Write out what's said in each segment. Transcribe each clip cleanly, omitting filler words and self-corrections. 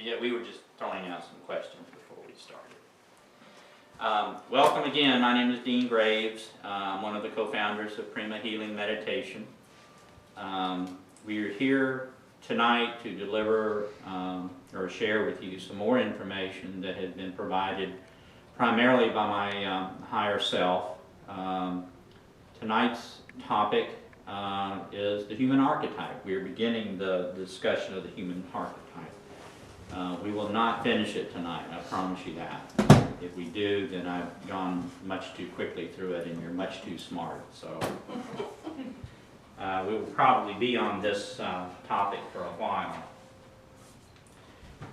Yeah, we were just throwing out some questions before we started. Welcome again. My name is Dean Graves. I'm one of the co-founders of Prima Healing Meditation. We are here tonight to deliver or share with you some more information that has been provided primarily by my higher self. Tonight's topic is the human archetype. We are beginning the discussion of the human archetype. We will not finish it tonight, I promise you that. If we do, then I've gone much too quickly through it and you're much too smart. So we will probably be on this topic for a while.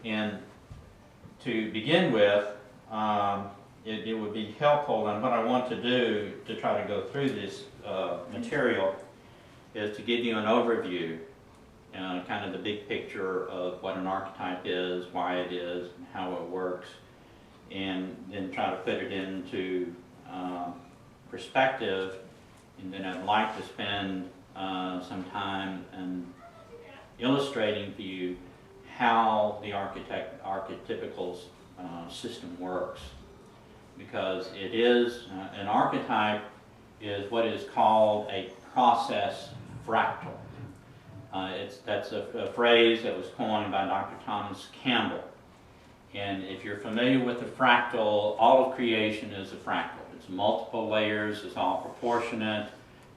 And to begin with, it would be helpful, and what I want to do to try to go through this material is to give you an overview, kind of the big picture of what an archetype is, why it is, and how it works, and then try to put it into perspective. And then I'd like to spend some time in illustrating for you how the archetypical system works. Because it is, an archetype is what is called a process fractal. That's a phrase that was coined by Dr. Thomas Campbell. And if you're familiar with the fractal, all of creation is a fractal. It's multiple layers, it's all proportionate.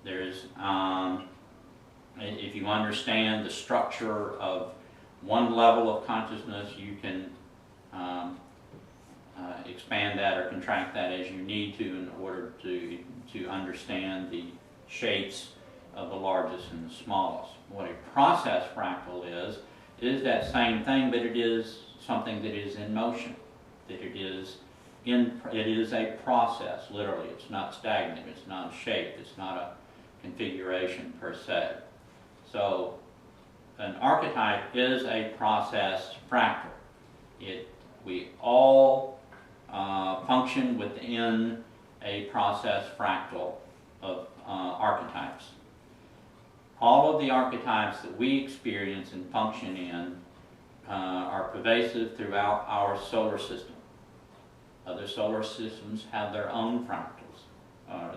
There's, if you understand the structure of one level of consciousness, you can expand that or contract that as you need to in order to understand the shapes of the largest and the smallest. What a process fractal is that same thing, but it is something that is in motion. That it is a process, literally. It's not stagnant, it's not a shape, it's not a configuration per se. So an archetype is a process fractal. We all function within a process fractal of archetypes. All of the archetypes that we experience and function in are pervasive throughout our solar system. Other solar systems have their own fractals,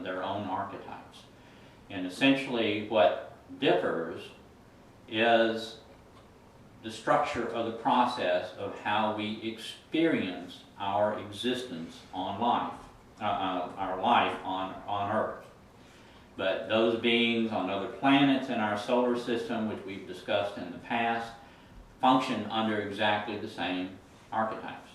their own archetypes. And essentially what differs is the structure of the process of how we experience our existence on life, our life on Earth. But those beings on other planets in our solar system, which we've discussed in the past, function under exactly the same archetypes.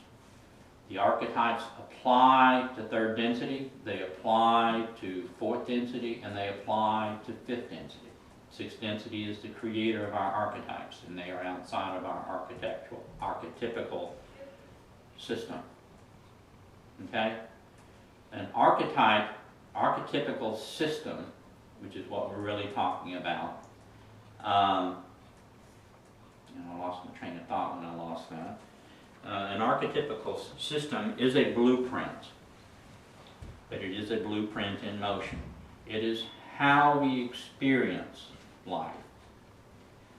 The archetypes apply to third density, they apply to fourth density, and they apply to fifth density. Sixth density is the creator of our archetypes, and they are outside of our archetypical system. Okay? An archetypical system, which is what we're really talking about. I lost my train of thought when I lost that. An archetypical system is a blueprint, but it is a blueprint in motion. It is how we experience life.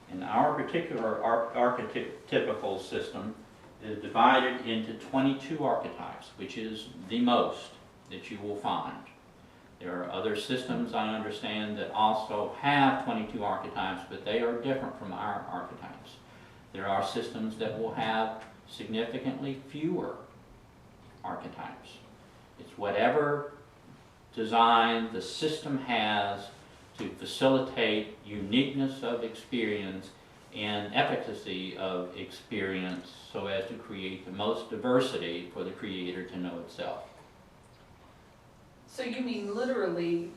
And our particular archetypical system is divided into 22 archetypes, which is the most that you will find. There are other systems, I understand, that also have 22 archetypes, but they are different from our archetypes. There are systems that will have significantly fewer archetypes. It's whatever design the system has to facilitate uniqueness of experience and efficacy of experience so as to create the most diversity for the creator to know itself. So you mean literally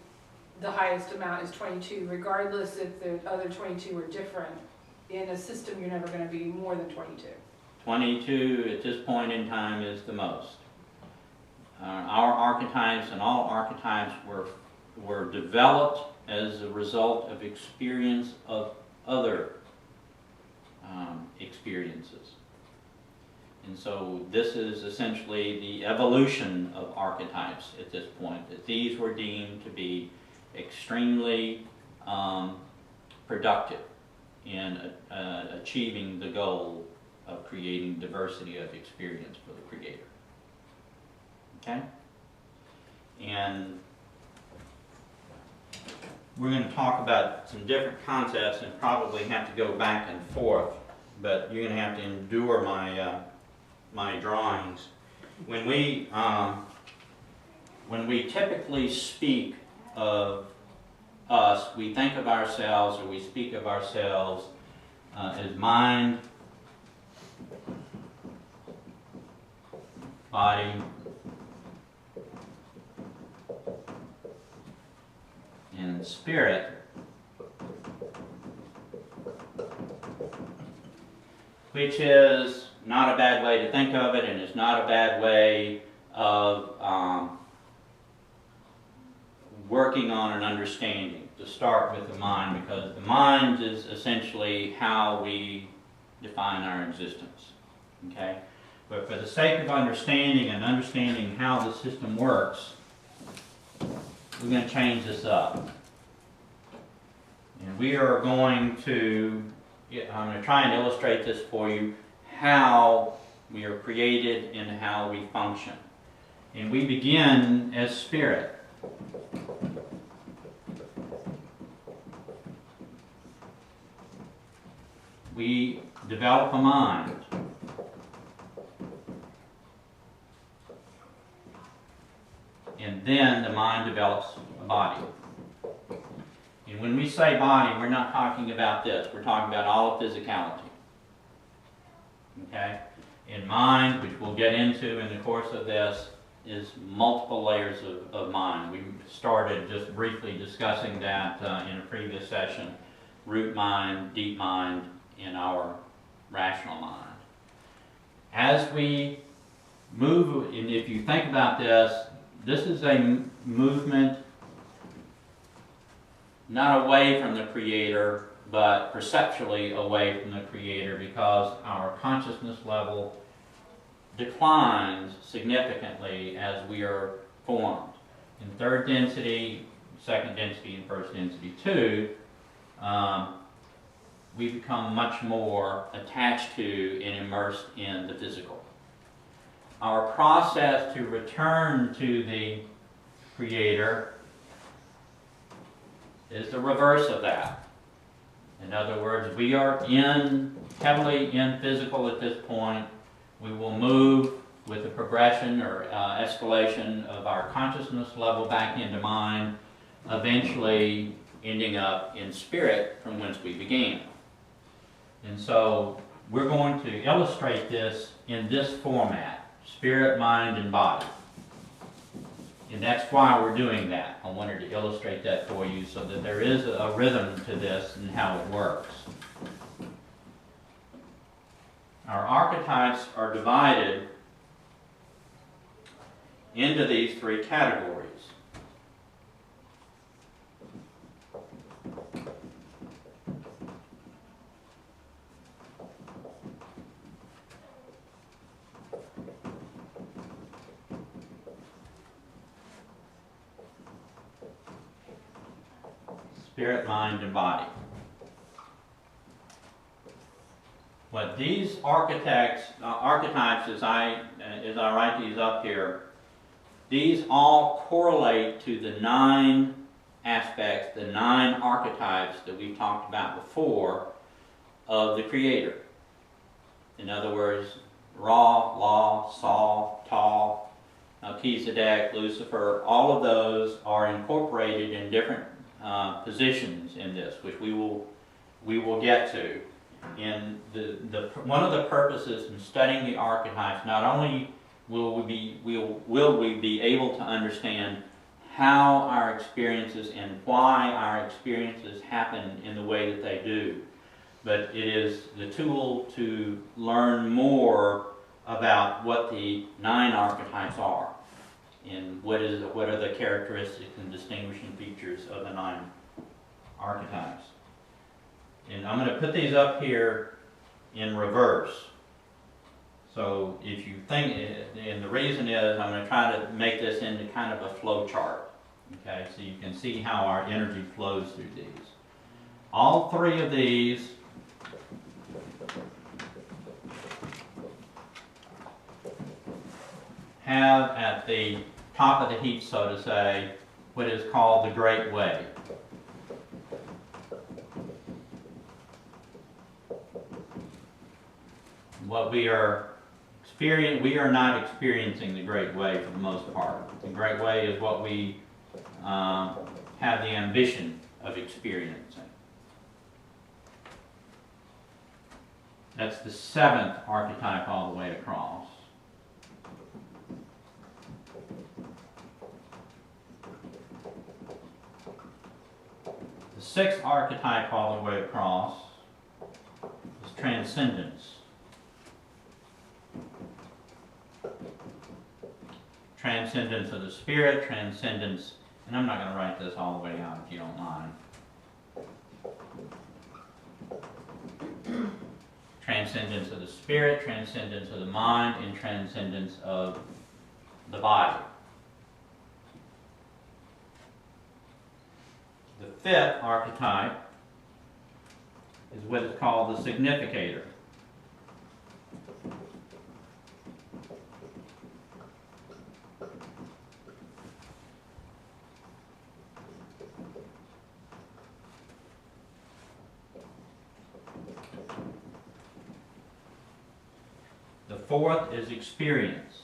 the highest amount is 22, regardless if the other 22 are different. In a system, you're never going to be more than 22. 22 at this point in time is the most. Our archetypes and all archetypes were developed as a result of experience of other experiences. And so this is essentially the evolution of archetypes at this point, that these were deemed to be extremely productive in achieving the goal of creating diversity of experience for the Creator. Okay? And we're going to talk about some different concepts and probably have to go back and forth, but you're going to have to endure my my drawings. When we typically speak of us, we think of ourselves, or we speak of ourselves as mind, body, and spirit. Which is not a bad way to think of it, and it's not a bad way of working on an understanding. To start with the mind, because the mind is essentially how we define our existence. Okay? But for the sake of understanding and understanding how the system works, we're going to change this up. And we are going to, I'm going to try and illustrate this for you, how we are created and how we function. And we begin as spirit. We develop a mind. And then the mind develops a body. And when we say body, we're not talking about this. We're talking about all of physicality. Okay? And mind, which we'll get into in the course of this, is multiple layers of mind. We started just briefly discussing that in a previous session. Root mind, deep mind, and our rational mind. As we move, and if you think about this, this is a movement not away from the Creator, but perceptually away from the Creator, because our consciousness level declines significantly as we are formed. In third density, second density, and first density 2, we become much more attached to and immersed in the physical. Our process to return to the Creator is the reverse of that. In other words, we are heavily in physical at this point. We will move with the progression or escalation of our consciousness level back into mind, eventually ending up in spirit from whence we began. And so we're going to illustrate this in this format: spirit, mind, and body. And that's why we're doing that. I wanted to illustrate that for you so that there is a rhythm to this and how it works. Our archetypes are divided into these 3 categories. Spirit, mind, and body. What these archetypes, as I write these up here, these all correlate to the 9 aspects, the 9 archetypes that we've talked about before of the Creator. In other words, Ra, La, Sol, Tal, Melchizedek, Lucifer, all of those are incorporated in different positions in this, which we will get to. And one of the purposes in studying the archetypes, not only will we be able to understand how our experiences and why our experiences happen in the way that they do, but it is the tool to learn more about what the 9 archetypes are and what are the characteristics and distinguishing features of the 9 archetypes. And I'm going to put these up here in reverse. So if you think, and the reason is I'm going to try to make this into kind of a flow chart. Okay, so you can see how our energy flows through these. All 3 of these have at the top of the heap, so to say, what is called the Great Way. What we are not experiencing the Great Way for the most part. The Great Way is what we have the ambition of experiencing. That's the 7th archetype all the way across. The 6th archetype all the way across is transcendence. Transcendence of the spirit, transcendence, and I'm not going to write this all the way out if you don't mind. Transcendence of the spirit, transcendence of the mind, and transcendence of the body. The 5th archetype is what is called the significator. The 4th is experience.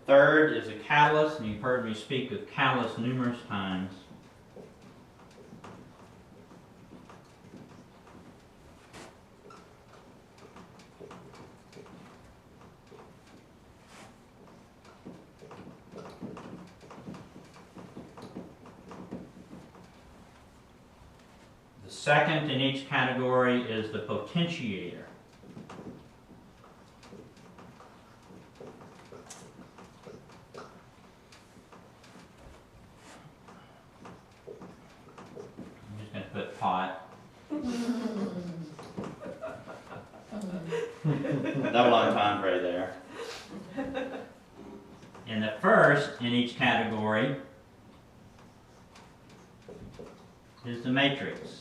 The 3rd is a catalyst, and you've heard me speak of catalyst numerous times. The 2nd in each category is the potentiator. I'm just going to put pot. Double entendre there. And the 1st in each category is the matrix.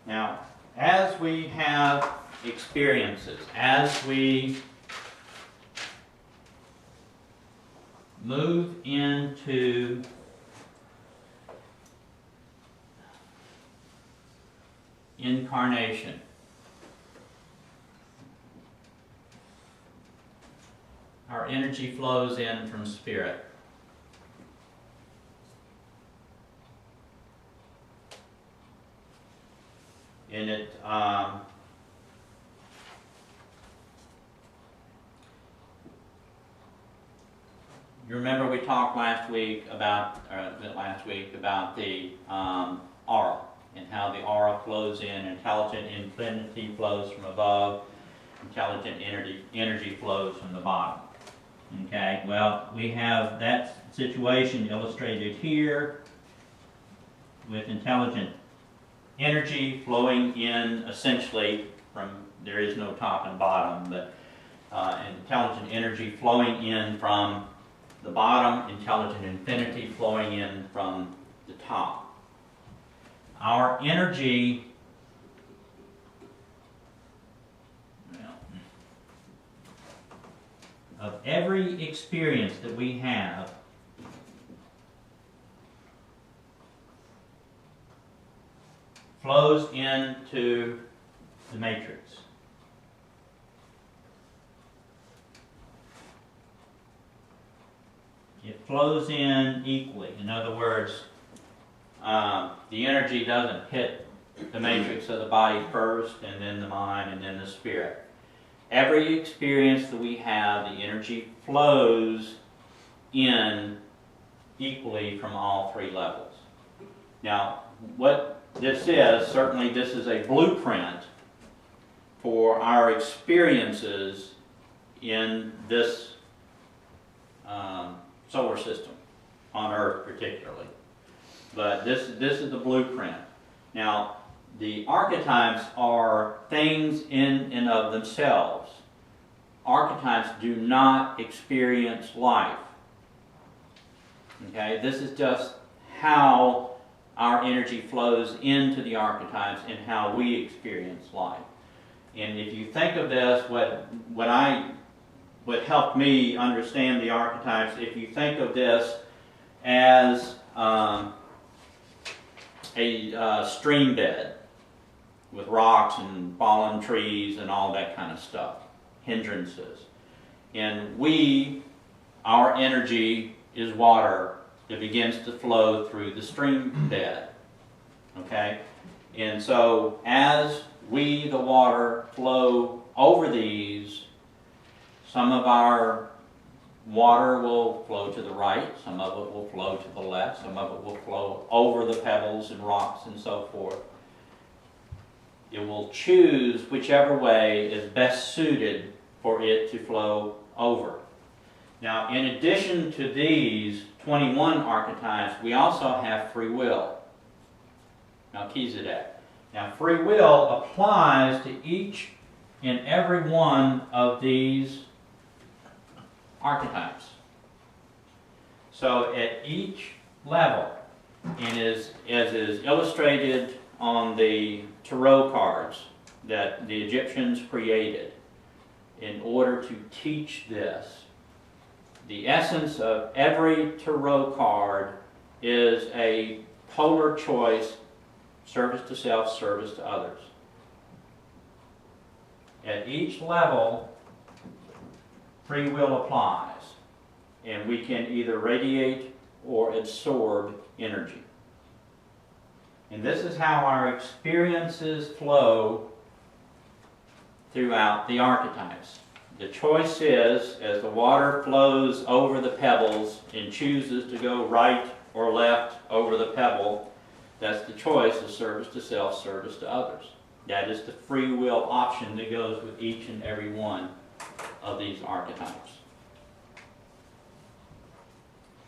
Now, as we have experiences, as we move into incarnation, our energy flows in from spirit. And it you remember we talked last week about the aura and how the aura flows in, intelligent infinity flows from above, intelligent energy flows from the bottom. Okay, well, we have that situation illustrated here with intelligent energy flowing in essentially from, there is no top and bottom, but intelligent energy flowing in from the bottom, intelligent infinity flowing in from the top. Our energy, of every experience that we have flows into the matrix. It flows in equally. In other words, the energy doesn't hit the matrix of the body first, and then the mind, and then the spirit. Every experience that we have, the energy flows in equally from all 3 levels. Now, what this is, certainly this is a blueprint for our experiences in this solar system, on Earth particularly. But this is the blueprint. Now, the archetypes are things in and of themselves. Archetypes do not experience life. Okay, this is just how our energy flows into the archetypes and how we experience life. And if you think of this, what helped me understand the archetypes, if you think of this as a stream bed with rocks and fallen trees and all that kind of stuff, hindrances. And our energy is water that begins to flow through the stream bed. Okay? And so as we, the water, flow over these, some of our water will flow to the right, some of it will flow to the left, some of it will flow over the pebbles and rocks and so forth. It will choose whichever way is best suited for it to flow over. Now, in addition to these 21 archetypes, we also have free will. Melchizedek. Now, free will applies to each and every one of these archetypes. So, at each level, and as is illustrated on the tarot cards that the Egyptians created in order to teach this, the essence of every tarot card is a polar choice: service to self, service to others. At each level, free will applies, and we can either radiate or absorb energy. And this is how our experiences flow throughout the archetypes. The choice is, as the water flows over the pebbles and chooses to go right or left over the pebble, that's the choice of service to self, service to others. That is the free will option that goes with each and every one of these archetypes.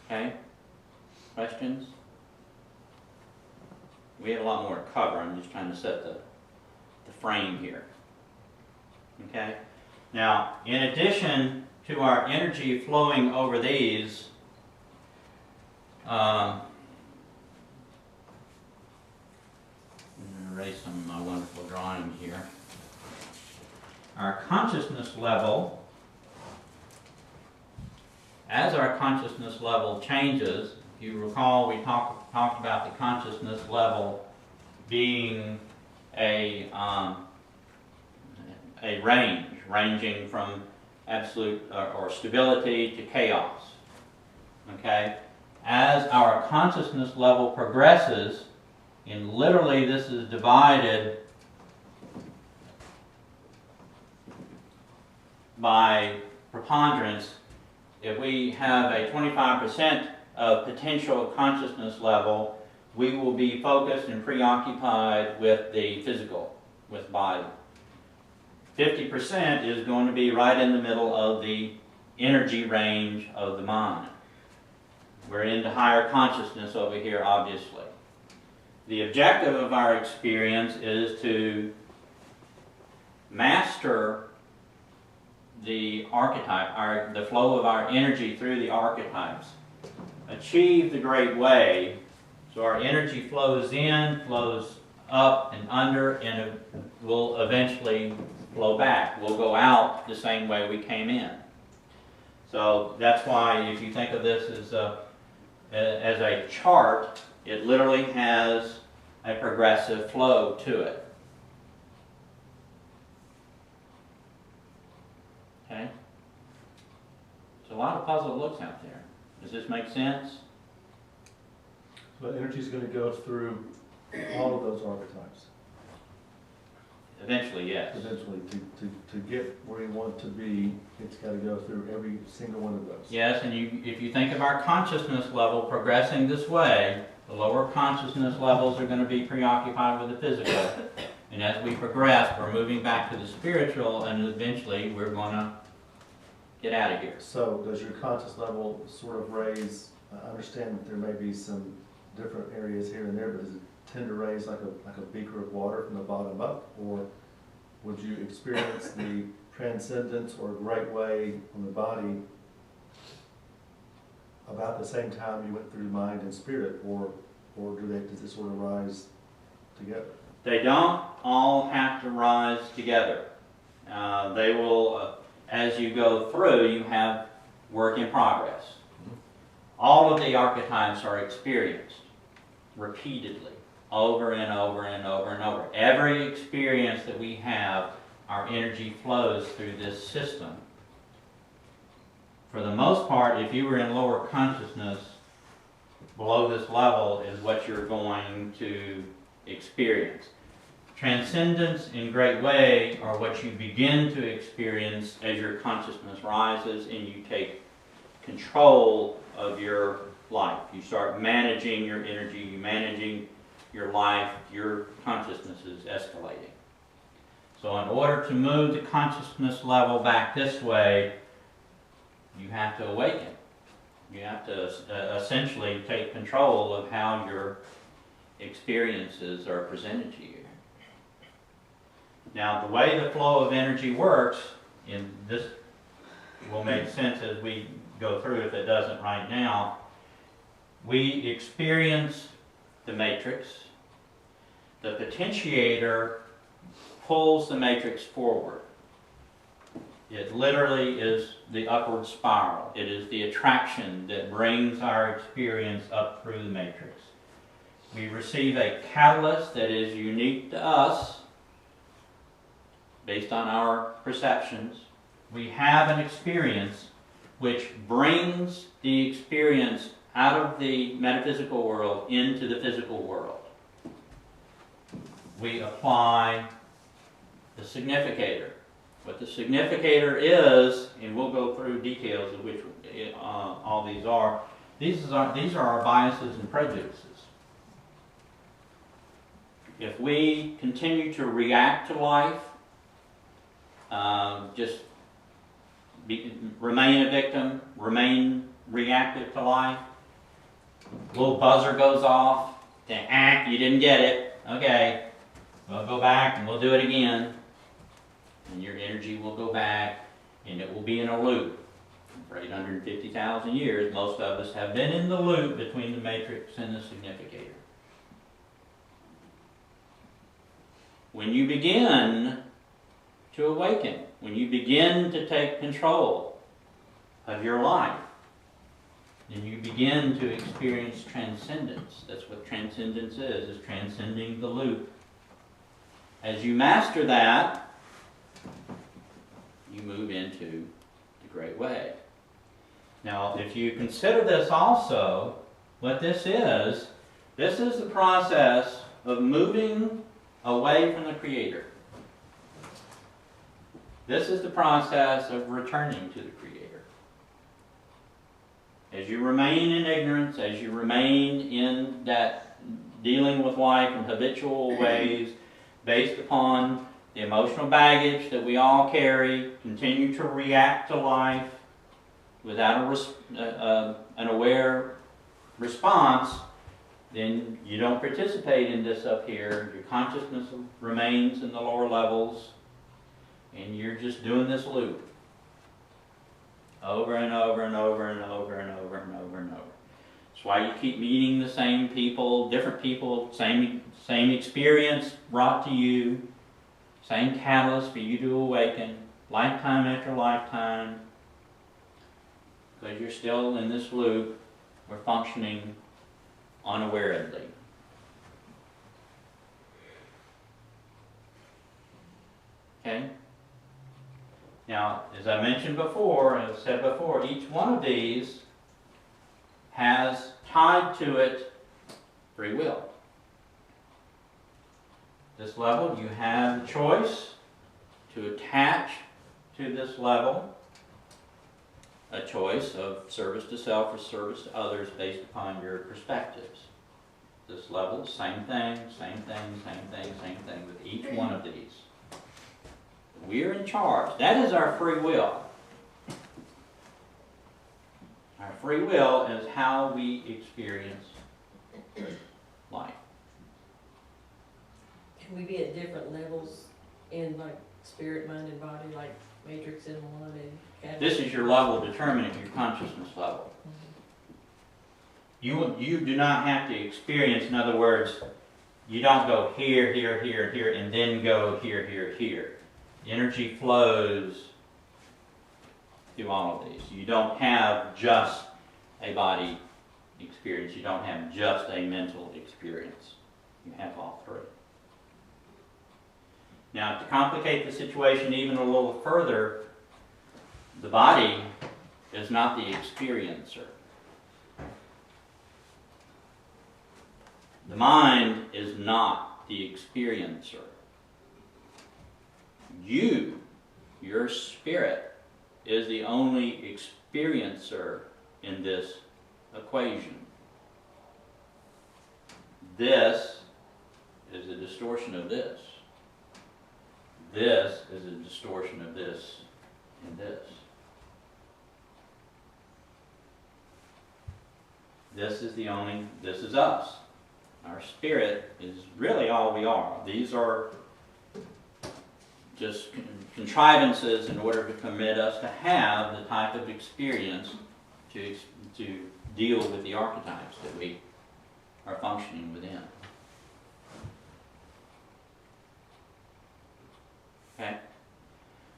Okay? Questions? We have a lot more to cover. I'm just trying to set the frame here. Okay? Now, in addition to our energy flowing over these, erase some of my wonderful drawings here. Our consciousness level, as our consciousness level changes, if you recall, we talked about the consciousness level being a range, ranging from absolute or stability to chaos. Okay? As our consciousness level progresses, and literally this is divided by preponderance, if we have a 25% of potential consciousness level, we will be focused and preoccupied with the physical, with body. 50% is going to be right in the middle of the energy range of the mind. We're into higher consciousness over here, obviously. The objective of our experience is to master the archetype, the flow of our energy through the archetypes. Achieve the great way, so our energy flows in, flows up and under, and it will eventually flow back. We'll go out the same way we came in. So that's why if you think of this as a chart, it literally has a progressive flow to it. Okay? There's a lot of puzzle looks out there. Does this make sense? But energy is going to go through all of those archetypes. Eventually, yes. Eventually, to get where you want to be, it's got to go through every single one of those. Yes, and if you think of our consciousness level progressing this way, the lower consciousness levels are going to be preoccupied with the physical. And as we progress, we're moving back to the spiritual, and eventually we're going to get out of here. So does your conscious level sort of raise, I understand that there may be some different areas here and there, but does it tend to raise like a beaker of water from the bottom up? Or would you experience the transcendence or great way on the body about the same time you went through mind and spirit, or does it sort of rise together? They don't all have to rise together. They will, as you go through, you have work in progress. All of the archetypes are experienced repeatedly, over and over and over and over. Every experience that we have, our energy flows through this system. For the most part, if you were in lower consciousness, below this level is what you're going to experience. Transcendence in great way are what you begin to experience as your consciousness rises and you take control of your life. You start managing your energy, you managing your life, your consciousness is escalating. So in order to move the consciousness level back this way, you have to awaken. You have to essentially take control of how your experiences are presented to you. Now, the way the flow of energy works, and this will make sense as we go through if it doesn't right now, we experience the matrix. The potentiator pulls the matrix forward. It literally is the upward spiral. It is the attraction that brings our experience up through the matrix. We receive a catalyst that is unique to us based on our perceptions. We have an experience which brings the experience out of the metaphysical world into the physical world. We apply the significator. What the significator is, and we'll go through details of which all these are. These are our biases and prejudices. If we continue to react to life, remain a victim, remain reactive to life, little buzzer goes off, you didn't get it, okay, we'll go back and we'll do it again. And your energy will go back, and it will be in a loop. For 850,000 years, most of us have been in the loop between the matrix and the significator. When you begin to awaken, when you begin to take control of your life, then you begin to experience transcendence. That's what transcendence is transcending the loop. As you master that, you move into the great way. Now, if you consider this also, what this is the process of moving away from the Creator. This is the process of returning to the Creator. As you remain in ignorance, as you remain in that dealing with life in habitual ways based upon the emotional baggage that we all carry, continue to react to life without an aware response, then you don't participate in this up here. Your consciousness remains in the lower levels, and you're just doing this loop over and over and over and over and over and over and over. That's why you keep meeting the same people, different people, same experience brought to you, same catalyst for you to awaken, lifetime after lifetime. Because you're still in this loop, we're functioning unawarely. Okay? Now, as I mentioned before, and I've said before, each one of these has tied to it free will. This level, you have the choice to attach to this level a choice of service to self or service to others based upon your perspectives. This level, same thing with each one of these. We're in charge. That is our free will. Our free will is how we experience life. Can we be at different levels in like spirit, mind, and body, like matrix in one and category? This is your level of determining your consciousness level. You do not have to experience, in other words, you don't go here, here, here, here, and then go here, here, here. The energy flows through all of these. You don't have just a body experience. You don't have just a mental experience. You have all three. Now, to complicate the situation even a little further, the body is not the experiencer. The mind is not the experiencer. You, your spirit, is the only experiencer in this equation. This is a distortion of this. This is a distortion of this and this. This is us. Our spirit is really all we are. These are just contrivances in order to permit us to have the type of experience to deal with the archetypes that we are functioning within. Okay?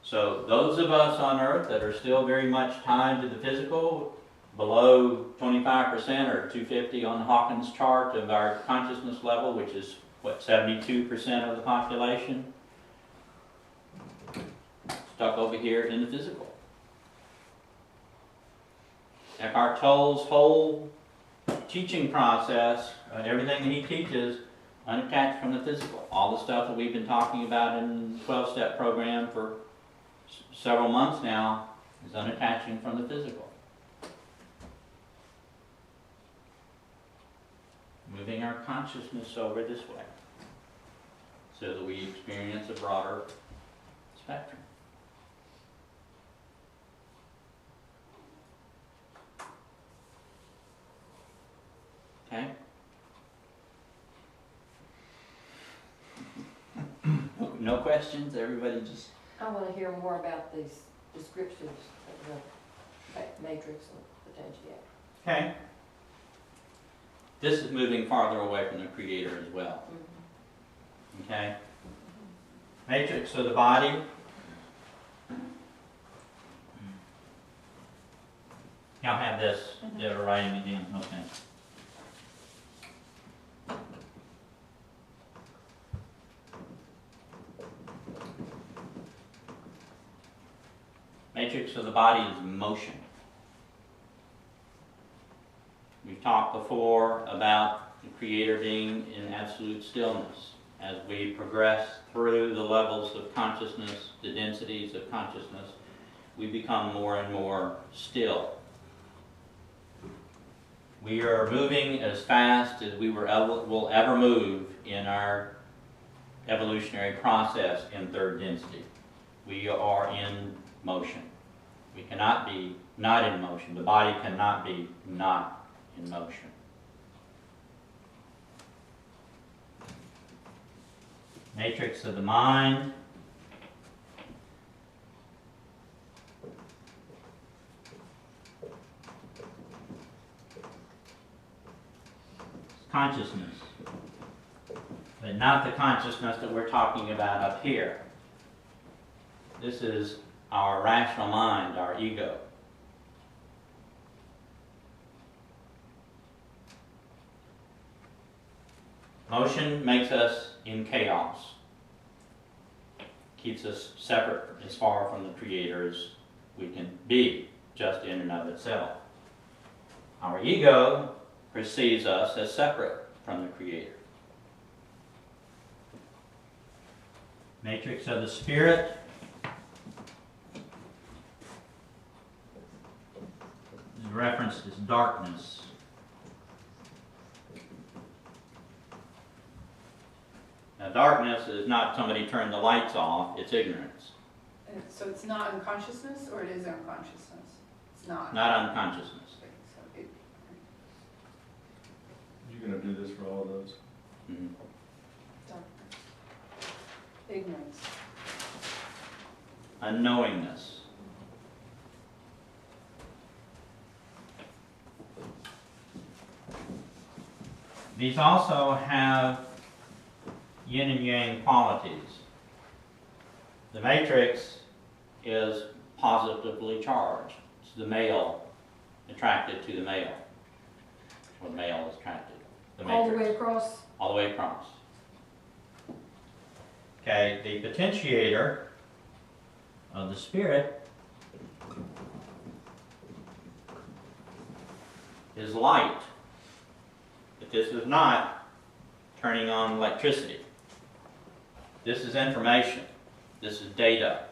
So those of us on Earth that are still very much tied to the physical, below 25% or 250 on the Hawkins chart of our consciousness level, which is, what, 72% of the population, stuck over here in the physical. Eckhart Tolle's whole teaching process, everything that he teaches, unattached from the physical. All the stuff that we've been talking about in the 12-step program for several months now is unattaching from the physical. Moving our consciousness over this way so that we experience a broader spectrum. Okay? No questions? Everybody just... I want to hear more about these descriptions of the matrix and potential. Okay. This is moving farther away from the Creator as well. Okay? Matrix of the body. Y'all have this. They're writing it in. Okay. Matrix of the body is motion. We've talked before about the Creator being in absolute stillness. As we progress through the levels of consciousness, the densities of consciousness, we become more and more still. We are moving as fast as we will ever move in our evolutionary process in third density. We are in motion. We cannot be not in motion. The body cannot be not in motion. Matrix of the mind. Consciousness. But not the consciousness that we're talking about up here. This is our rational mind, our ego. Motion makes us in chaos. Keeps us separate as far from the Creator as we can be, just in and of itself. Our ego perceives us as separate from the Creator. Matrix of the spirit. Is referenced as darkness. Now, darkness is not somebody turned the lights off, it's ignorance. And so it's not unconsciousness, or it is unconsciousness? It's not. not unconsciousness. So it- You're gonna do this for all of those? Mhm. Ignorance. Unknowingness. These also have yin and yang qualities. The matrix is positively charged. It's the male attracted to the male. Or male is attracted. The All the matrix. way across? All the way across. Okay, the potentiator of the spirit is light. But this is not turning on electricity. This is information. This is data.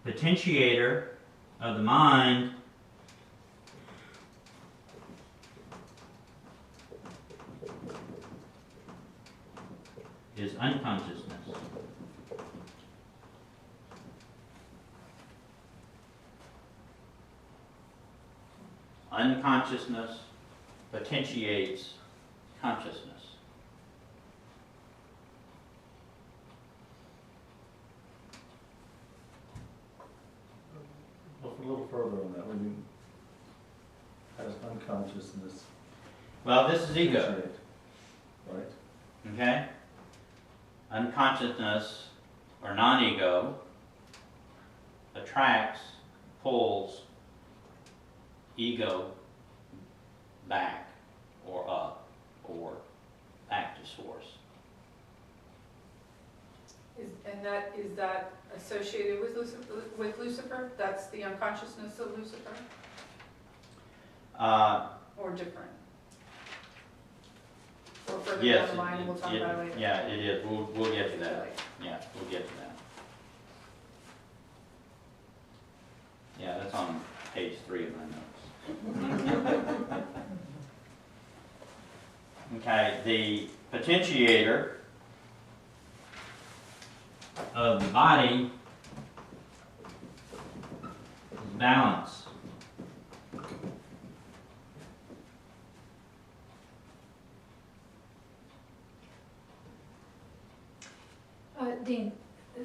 Potentiator of the mind is unconsciousness. Unconsciousness potentiates consciousness. Look a little further on that, what do you mean? How does unconsciousness Well, this is ego, potentiate? Right? okay? Unconsciousness or non-ego attracts, pulls ego back or up or back to source. Is that associated with Lucifer? That's the unconsciousness of Lucifer, or different? Or further Yes, down the line, and we'll talk about it later. yeah, it is. We'll get to that. Yeah, we'll get to that. Yeah, that's on page 3 of my notes. Okay, the potentiator of the body is balance. Dean,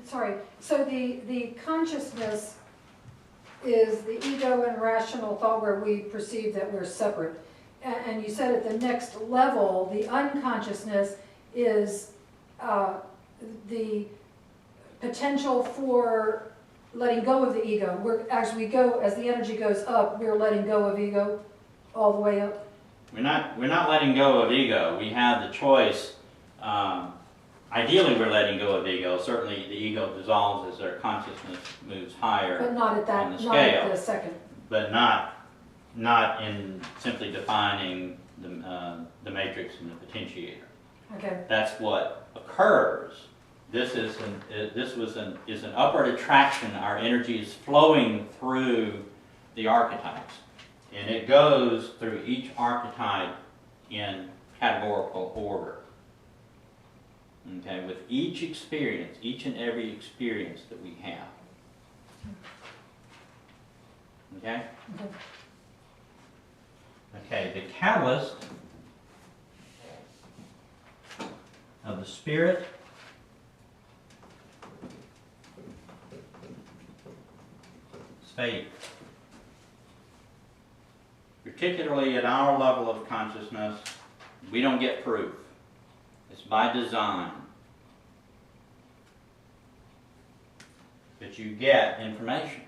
sorry, so the consciousness is the ego and rational thought where we perceive that we're separate. And you said at the next level, the unconsciousness is the potential for letting go of the ego. As the energy goes up, we're letting go of ego all the way up. We're not letting go of ego. We have the choice. Ideally, we're letting go of ego. Certainly, the ego dissolves as our consciousness moves higher. But not at that, on the not at scale. the second. But not in simply defining the matrix and the potentiator. Okay, That's what occurs. This is an upward attraction. Our energy is flowing through the archetypes, and it goes through each archetype in categorical order. Okay, with each experience, each and every experience that we have. Okay? okay. Okay, the catalyst of the spirit is faith. Particularly at our level of consciousness, we don't get proof. It's by design. But you get information.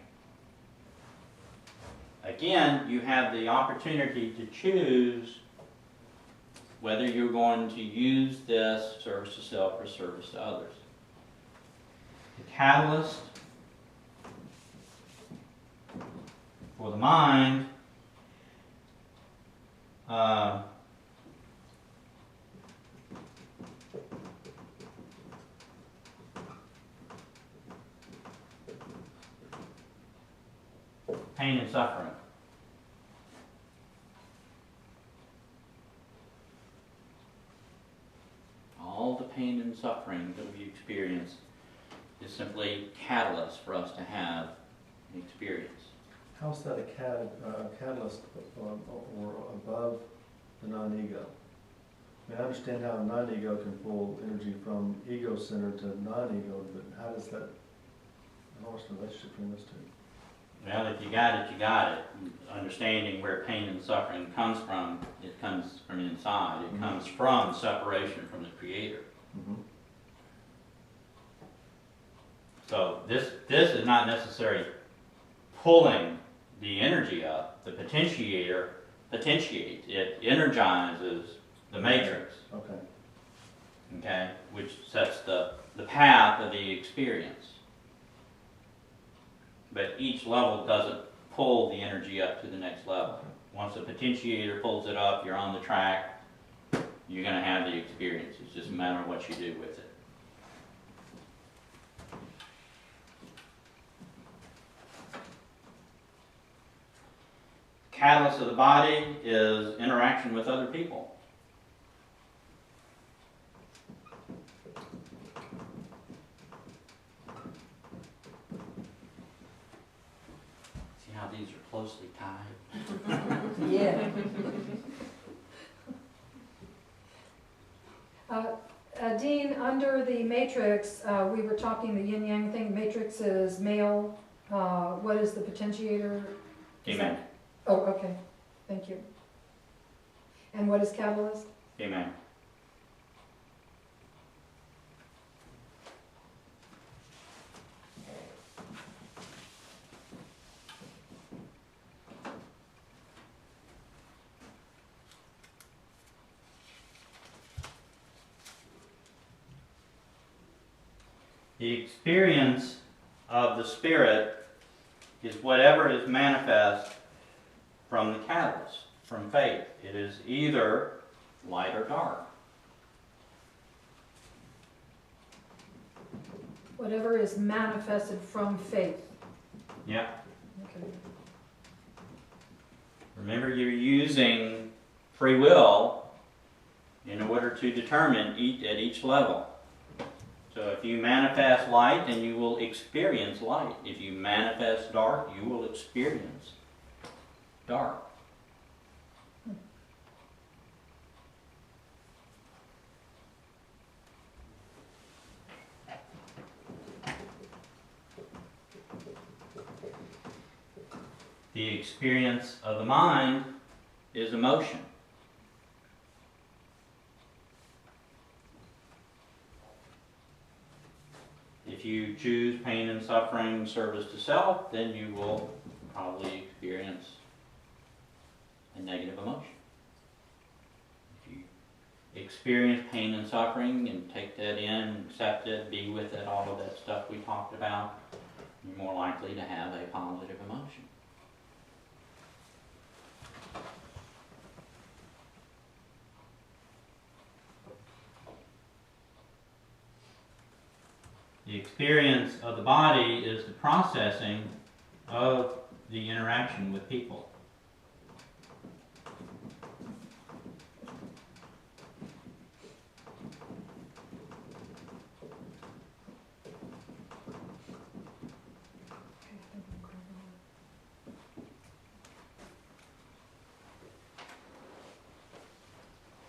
Again, you have the opportunity to choose whether you're going to use this service to self or service to others. The catalyst for the mind pain and suffering. pain and suffering that we experience is simply catalyst for us to have an experience. How's that a catalyst or above the non-ego? I mean, I understand how non-ego can pull energy from ego center to non-ego, but how does that, what's the relationship between those two? Well, if you got it, you got it. Understanding where pain and suffering comes from, it comes from inside. It comes from separation from the Creator. Mm-hmm. So this is not necessarily pulling the energy up. The potentiator potentiates. It energizes the matrix, Okay. okay, which sets the path of the experience. But each level doesn't pull the energy up to the next level. Okay. Once the potentiator pulls it up, you're on the track, you're going to have the experience. It's just a matter of what you do with it. Catalyst of the body is interaction with other people. See how these are closely tied? Yeah. Dean, under the matrix, we were talking the yin-yang thing, matrix is male, what is the potentiator? Is Amen. that- Oh, okay, thank you. And what is catalyst? Amen. The experience of the spirit is whatever is manifest from the catalyst, from faith. It is either light or dark. Whatever is manifested from faith. Yeah. Okay. Remember, you're using free will in order to determine at each level. So if you manifest light, then you will experience light. If you manifest dark, you will experience dark. The experience of the mind is emotion. If you choose pain and suffering, service to self, then you will probably experience a negative emotion. If you experience pain and suffering and take that in, accept it, be with it, all of that stuff we talked about, you're more likely to have a positive emotion. The experience of the body is the processing of the interaction with people.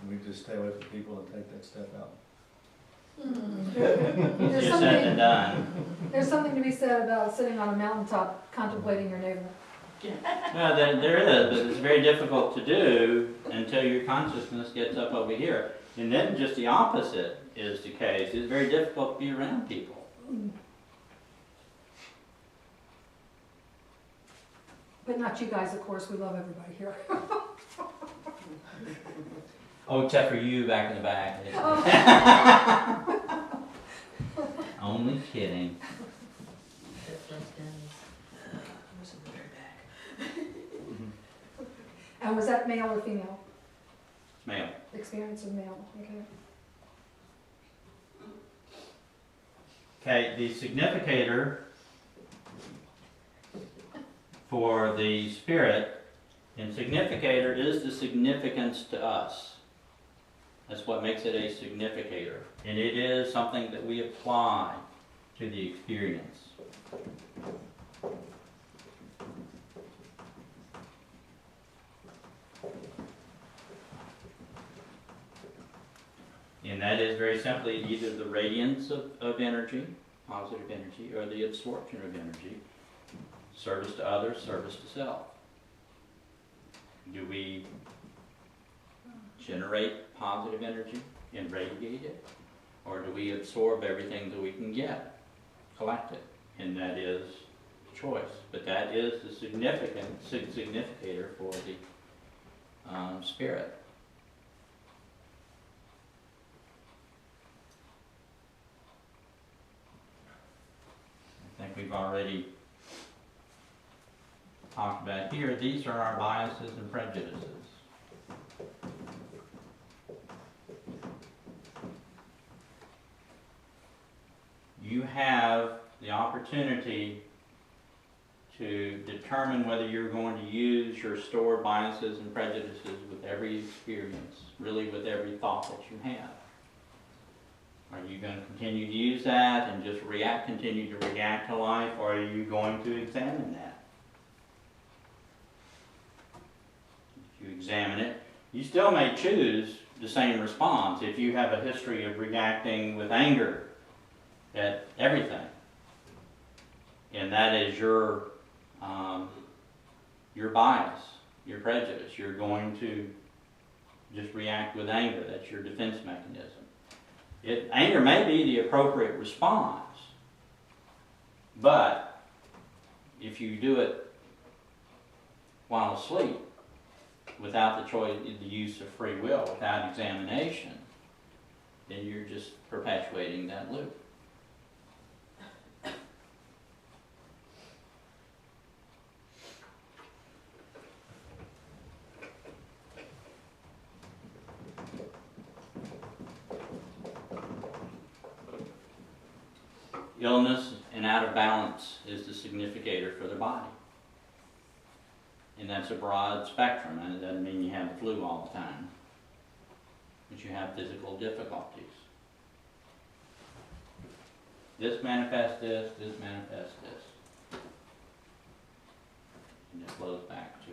We just stay away from people and take that step out. There's Easier said than something, done. there's something to be said about sitting on a mountaintop contemplating your neighbor. No, there is, but it's very difficult to do until your consciousness gets up over here. And then just the opposite is the case. It's very difficult to be around people. But not you guys, of course, we love everybody here. Oh, except for you back in the back. Only kidding. And was that male or female? Male. Experience of male, okay. Okay, the significator for the spirit, and significator is the significance to us. That's what makes it a significator. And it is something that we apply to the experience. And that is very simply either the radiance of energy, positive energy, or the absorption of energy, service to others, service to self. Do we generate positive energy and radiate it? Or do we absorb everything that we can get, collect it? And that is choice. But that is the significator for the spirit. I think we've already talked about here, these are our biases and prejudices. You have the opportunity to determine whether you're going to use your stored biases and prejudices with every experience, really with every thought that you have. Are you going to continue to use that and just continue to react to life, or are you going to examine that? If you examine it, you still may choose the same response if you have a history of reacting with anger at everything. And that is your bias, your prejudice. You're going to just react with anger. That's your defense mechanism. Anger may be the appropriate response, but if you do it while asleep, without the choice, the use of free will, without examination, then you're just perpetuating that loop. Illness and out of balance is the significator for the body. And that's a broad spectrum, and it doesn't mean you have the flu all the time, but you have physical difficulties. This manifests this manifests this. And it flows back to.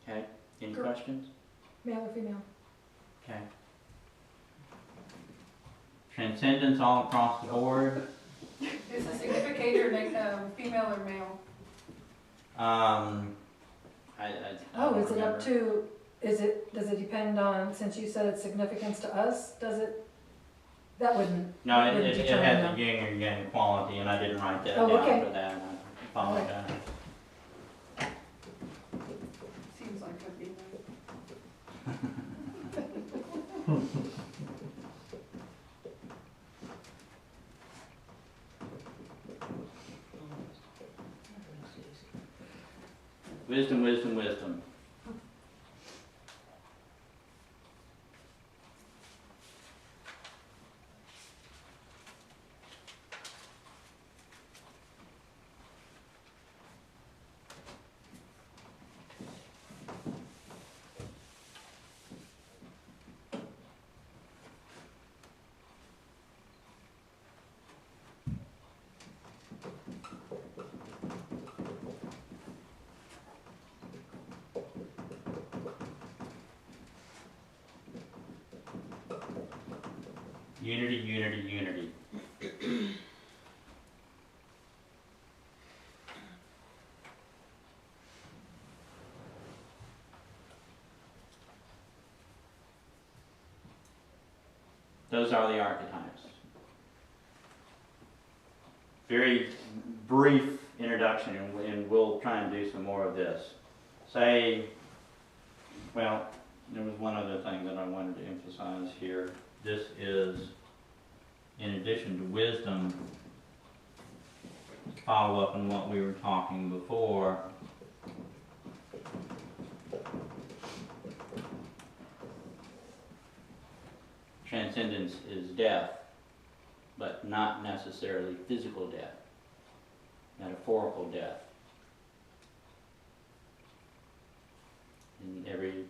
Okay, any questions? Male or female? Okay. Transcendence all across the board. Is the significator female or male? Oh, is it up to, does it depend on, since you said it's significance to us, does it, that wouldn't? No, that it wouldn't has determine a yin or yang quality, and I didn't write that Oh, down okay. for that. I apologize. Seems like it'd be male. Wisdom, wisdom, wisdom. Unity, unity, unity. Those are the archetypes. Very brief introduction, and we'll try and do some more of this. Say, well, there was one other thing that I wanted to emphasize here. This is, in addition to wisdom, follow up on what we were talking before. Transcendence is death, but not necessarily physical death. metaphorical death. And every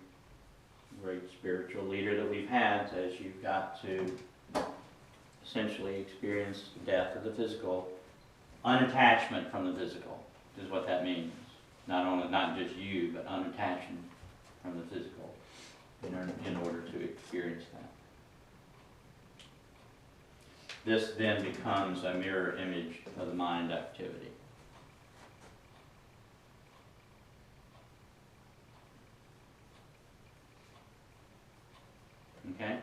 great spiritual leader that we've had says you've got to essentially experience death of the physical, unattachment from the physical is what that means. Not just you, but unattachment from the physical in order to experience that. This then becomes a mirror image of the mind activity. Okay?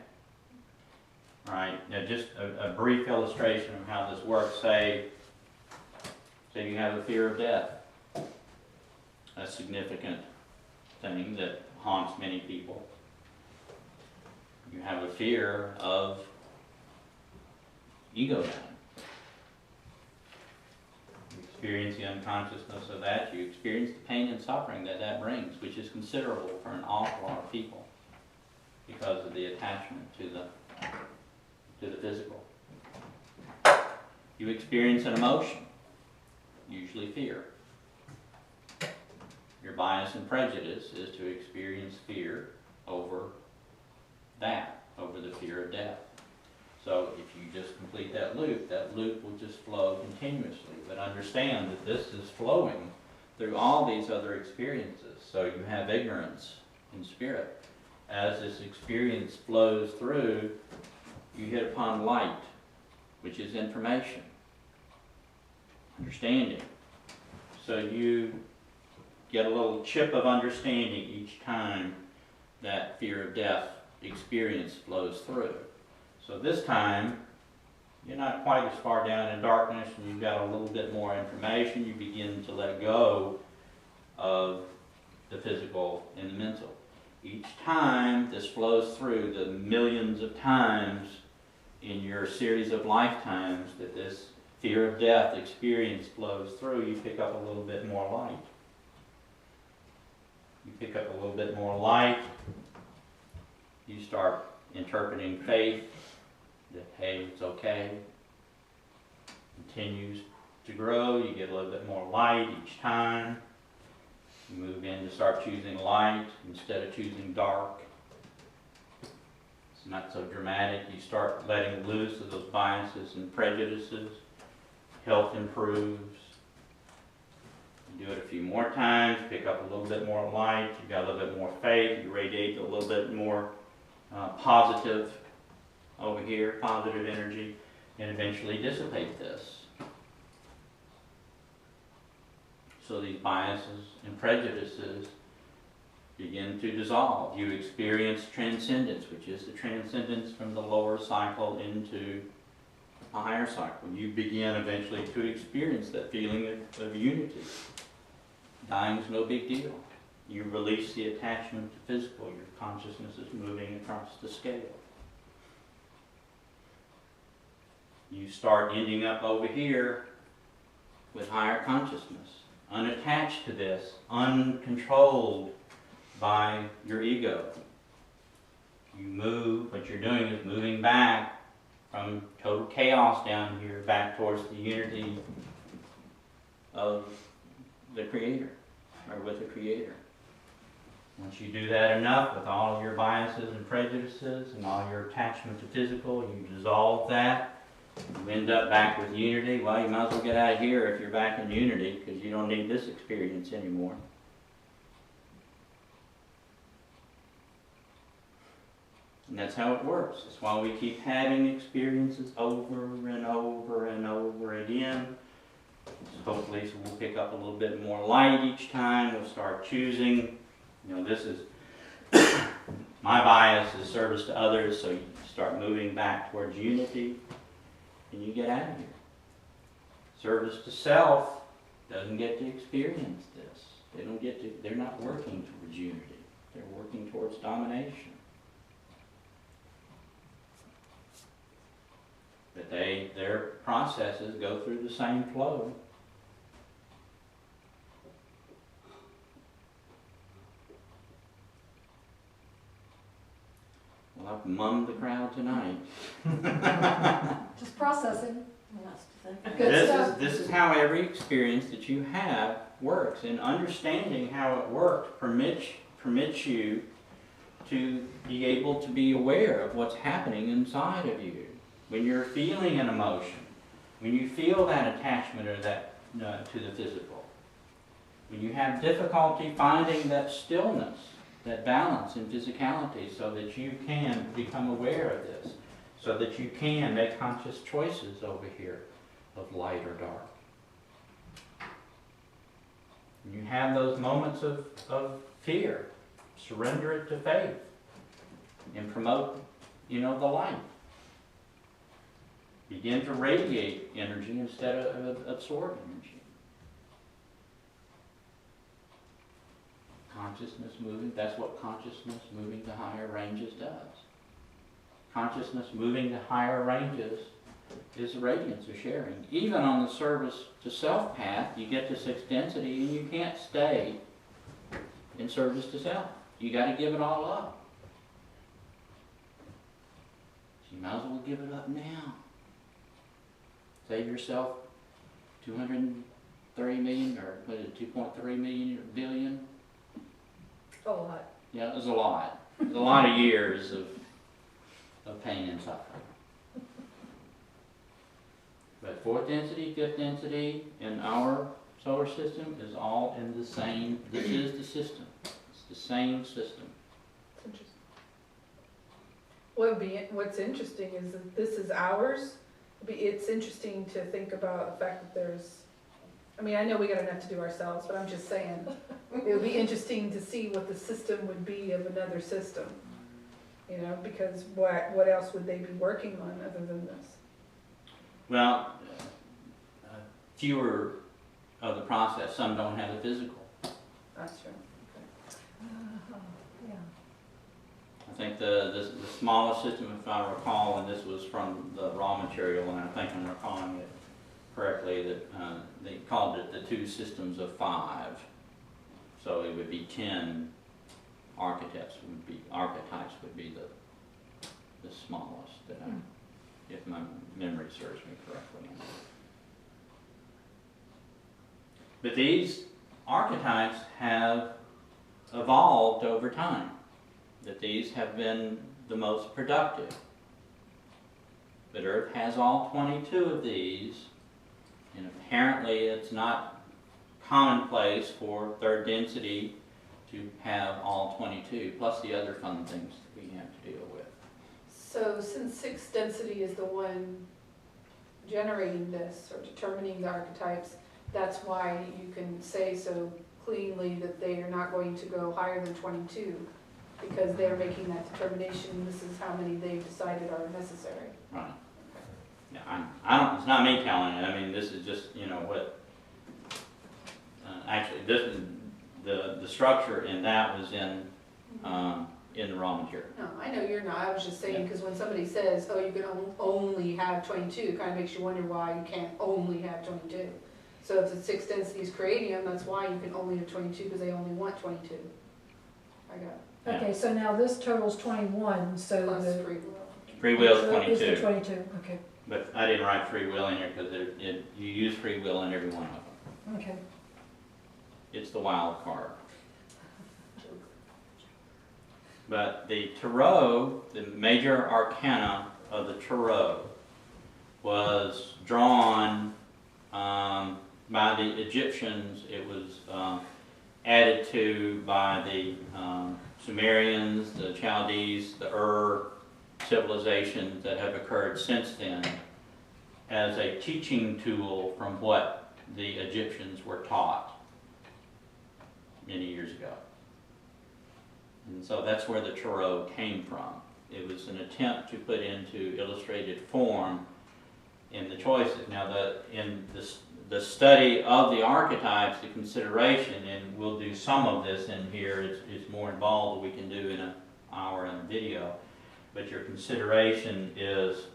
All right, now just a brief illustration of how this works. Say you have a fear of death, a significant thing that haunts many people. You have a fear of ego dying. You experience the unconsciousness of that. You experience the pain and suffering that that brings, which is considerable for an awful lot of people because of the attachment to the physical. You experience an emotion, usually fear. Your bias and prejudice is to experience fear over the fear of death. So if you just complete that loop will just flow continuously. But understand that this is flowing through all these other experiences. So you have ignorance in spirit. As this experience flows through, you hit upon light, which is information, understanding. So you get a little chip of understanding each time that fear of death experience flows through. So this time, you're not quite as far down in darkness and you've got a little bit more information. You begin to let go of the physical and the mental. Each time this flows through, the millions of times in your series of lifetimes that this fear of death experience flows through, you pick up a little bit more light. You pick up a little bit more light. You start interpreting faith that, hey, it's okay. Continues to grow. You get a little bit more light each time. You move in to start choosing light instead of choosing dark. It's not so dramatic. You start letting loose of those biases and prejudices. Health improves. You do it a few more times, pick up a little bit more light, you got a little bit more faith, you radiate a little bit more positive over here, positive energy, and eventually dissipate this. So these biases and prejudices begin to dissolve. You experience transcendence, which is the transcendence from the lower cycle into a higher cycle. You begin eventually to experience that feeling of unity. Dying is no big deal. You release the attachment to physical. Your consciousness is moving across the scale. You start ending up over here with higher consciousness, unattached to this, uncontrolled by your ego. You move, what you're doing is moving back from total chaos down here back towards the unity of the Creator, or with the Creator. Once you do that enough with all of your biases and prejudices and all your attachment to physical, you dissolve that, you end up back with unity. Well, you might as well get out of here if you're back in unity, because you don't need this experience anymore. And that's how it works. That's why we keep having experiences over and over and over again. So hopefully we'll pick up a little bit more light each time. We'll start choosing. You know, this is my bias is service to others, so you start moving back towards unity and you get out of here. Service to self doesn't get to experience this. They're not working towards unity. They're working towards domination. But their processes go through the same flow. Well, I've mummed the crowd tonight. Just processing. Well, that's Good stuff. This is how every experience that you have works, and understanding how it works permits you to be able to be aware of what's happening inside of you. When you're feeling an emotion, when you feel that attachment or that to the physical, when you have difficulty finding that stillness, that balance in physicality, so that you can become aware of this, so that you can make conscious choices over here of light or dark. When you have those moments of fear, surrender it to faith and promote, the light. Begin to radiate energy instead of absorb energy. Consciousness moving, that's what consciousness moving to higher ranges does. Consciousness moving to higher ranges is the radiance of sharing. Even on the service to self path, you get to sixth density and you can't stay in service to self. You got to give it all up. So you might as well give it up now. Save yourself 230 million, or what is it, 2.3 billion? A lot. Yeah, it was a lot. It was a lot of years of pain and suffering. But fourth density, fifth density in our solar system is all in the same, this is the system. It's the same system. That's interesting. What's interesting is that this is ours. It's interesting to think about the fact that there's, I know we got enough to do ourselves, but I'm just saying, it would be interesting to see what the system would be of another system. Because what else would they be working on other than this? Well, fewer of the process. Some don't have the physical. That's true. Yeah. I think the smallest system, if I recall, and this was from the raw material, and I think I'm recalling it correctly, that they called it the 2 systems of 5. So it would be 10 archetypes would be the smallest, if my memory serves me correctly. But these archetypes have evolved over time. That these have been the most productive. But Earth has all 22 of these, and apparently it's not commonplace for third density to have all 22, plus the other fun things that we have to deal with. So since sixth density is the one generating this or determining the archetypes, that's why you can say so cleanly that they are not going to go higher than 22, because they're making that determination. This is how many they've decided are necessary. Right. Yeah, I don't. It's not me telling it. This is just what. Actually, this is the structure, and that was in the raw material. No, I know you're not. I was just saying, because when somebody says, oh, you can only have 22, it kind of makes you wonder why you can't only have 22. So if the sixth density is creating them, that's why you can only have 22, because they only want 22. I got it. Okay, so now this totals 21, so Plus the. free will. Free will is Is the 22. 22, okay, But I didn't write free will in here because you use free will in every one of them. okay. It's the wild card. But the tarot, the major arcana of the tarot, was drawn by the Egyptians. It was added to by the Sumerians, the Chaldees, the civilizations that have occurred since then, as a teaching tool from what the Egyptians were taught many years ago. And so that's where the tarot came from. It was an attempt to put into illustrated form in the choices. Now, in the study of the archetypes, the consideration, and we'll do some of this in here, it's more involved than we can do in an hour in a video, but your consideration is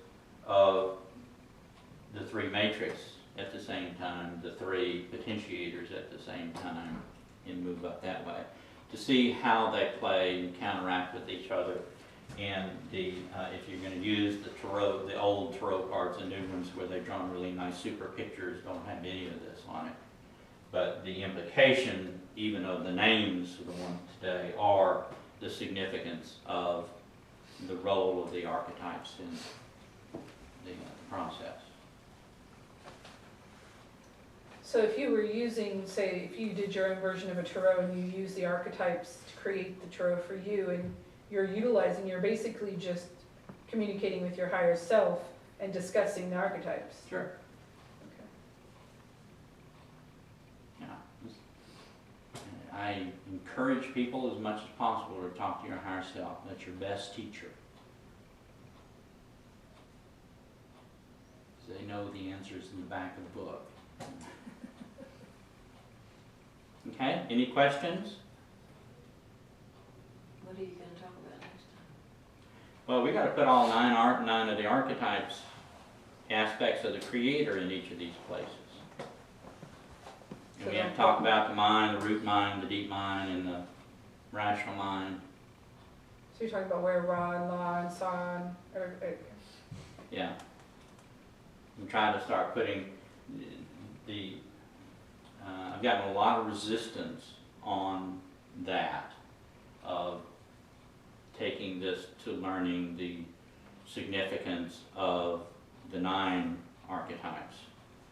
of the 3 matrix at the same time, the 3 potentiators at the same time, and move up that way, to see how they play and counteract with each other, And if you're gonna use the tarot, the old tarot cards, the new ones where they've drawn really nice super pictures don't have any of this on it. But the implication, even of the names of the ones today, are the significance of the role of the archetypes in the process. So if you were using, say, if you did your own version of a tarot and you use the archetypes to create the tarot for you, and you're basically just communicating with your higher self and discussing the archetypes. Sure. Okay. Yeah. I encourage people as much as possible to talk to your higher self. That's your best teacher. They know the answers in the back of the book. Okay, any questions? What are you gonna talk about next time? Well, we got to put all nine of the archetypes, aspects of the creator in each of these places. And we have to talk about the mind, the root mind, the deep mind, and the rational mind. So you're talking about where Ra and La and San are, Yeah. I'm trying to start putting I've gotten a lot of resistance on that, of taking this to learning the significance of the 9 archetypes.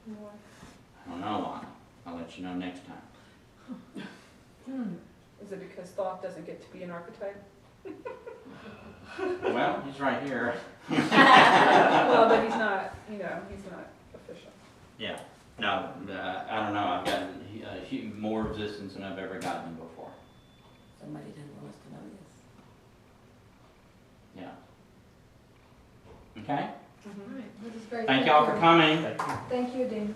I don't know why. I'll let you know next time. is it because thought doesn't get to be an archetype? Well, he's right here. Well, but he's not, he's not official. Yeah. No, I don't know. I've gotten more resistance than I've ever gotten before. Somebody didn't want us to know this. Yeah. Okay? All right, this is great. Thank y'all for coming. Thank you, Dean.